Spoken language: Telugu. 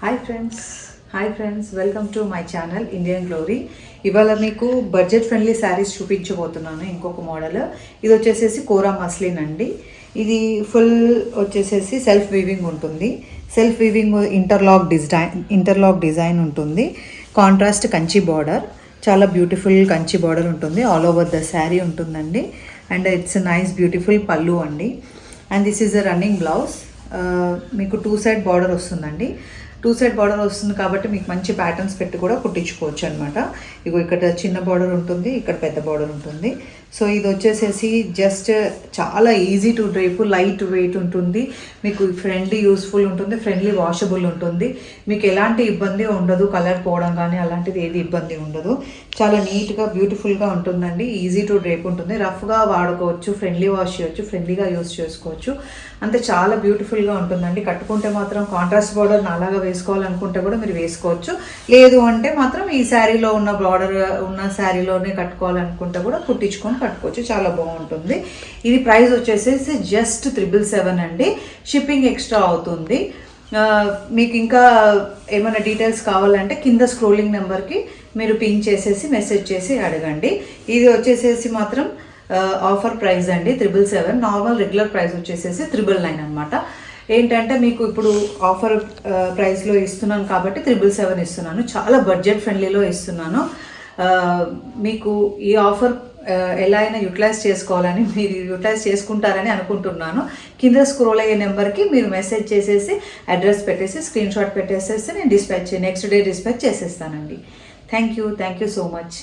Hi friends welcome to my channel Indian glory. ఇవాళ మీకు బడ్జెట్ ఫ్రెండ్లీ శారీస్ చూపించబోతున్నాను. ఇంకొక మోడల్ ఇది వచ్చేసేసి కోరా మస్లిన్ అండి. ఇది ఫుల్ వచ్చేసేసి సెల్ఫ్ వీవింగ్ ఉంటుంది. సెల్ఫ్ వీవింగ్ ఇంటర్లాక్ డిజైన్ ఉంటుంది. కాంట్రాస్ట్ కంచి బార్డర్, చాలా బ్యూటిఫుల్ కంచి బార్డర్ ఉంటుంది. ఆల్ ఓవర్ ద శారీ ఉంటుందండి. అండ్ ఇట్స్ నైస్ బ్యూటిఫుల్ పళ్ళు అండి. And this is a running blouse. మీకు 2 సైడ్ బార్డర్ వస్తుందండి. 2 సైడ్ బార్డర్ వస్తుంది కాబట్టి మీకు మంచి ప్యాటర్న్స్ పెట్టి కూడా కుట్టించుకోవచ్చు అనమాట. ఇగో ఇక్కడ చిన్న బార్డర్ ఉంటుంది, ఇక్కడ పెద్ద బార్డర్ ఉంటుంది. సో ఇది వచ్చేసేసి జస్ట్ చాలా ఈజీ టు డ్రైప్, లైట్ వెయిట్ ఉంటుంది. మీకు ఫ్రెండ్లీ యూస్ఫుల్ ఉంటుంది, ఫ్రెండ్లీ వాషబుల్ ఉంటుంది. మీకు ఎలాంటి ఇబ్బంది ఉండదు, కలర్ పోవడం కానీ అలాంటిది ఏది ఇబ్బంది ఉండదు. చాలా నీట్గా బ్యూటిఫుల్గా ఉంటుందండి. ఈజీ టు డ్రైప్ ఉంటుంది. రఫ్గా వాడుకోవచ్చు, ఫ్రెండ్లీ వాష్ చేయొచ్చు, ఫ్రెండ్లీగా యూస్ చేసుకోవచ్చు. అంతే చాలా బ్యూటిఫుల్గా ఉంటుందండి. కట్టుకుంటే మాత్రం కాంట్రాస్ట్ బార్డర్ అలాగా వేసుకోవాలనుకుంటే కూడా మీరు వేసుకోవచ్చు. లేదు అంటే మాత్రం ఈ శారీలో ఉన్న బార్డర్ ఉన్న శారీలోనే కట్టుకోవాలనుకుంటే కూడా కుట్టించుకొని కట్టుకోవచ్చు. చాలా బాగుంటుంది. ఇది ప్రైస్ వచ్చేసేసి జస్ట్ 777 అండి. షిప్పింగ్ ఎక్స్ట్రా అవుతుంది. మీకు ఇంకా ఏమైనా డీటెయిల్స్ కావాలంటే కింద స్క్రోలింగ్ నెంబర్కి మీరు పిన్ చేసేసి మెసేజ్ చేసి అడగండి. ఇది వచ్చేసేసి మాత్రం ఆఫర్ ప్రైస్ అండి 777. నార్మల్ రెగ్యులర్ ప్రైస్ వచ్చేసేసి 999 అనమాట. ఏంటంటే మీకు ఇప్పుడు ఆఫర్ ప్రైస్లో ఇస్తున్నాను కాబట్టి 777 ఇస్తున్నాను. చాలా బడ్జెట్ ఫ్రెండ్లీలో ఇస్తున్నాను. మీకు ఈ ఆఫర్ ఎలా అయినా యూటిలైజ్ చేసుకోవాలని, మీరు యూటిలైజ్ చేసుకుంటారని అనుకుంటున్నాను. కింద స్క్రోల్ అయ్యే నెంబర్కి మీరు మెసేజ్ చేసేసి అడ్రస్ పెట్టేసి స్క్రీన్ షాట్ పెట్టేసేసి నేను నెక్స్ట్ డే డిస్పాచ్ చేసేస్తానండి. Thank you so much.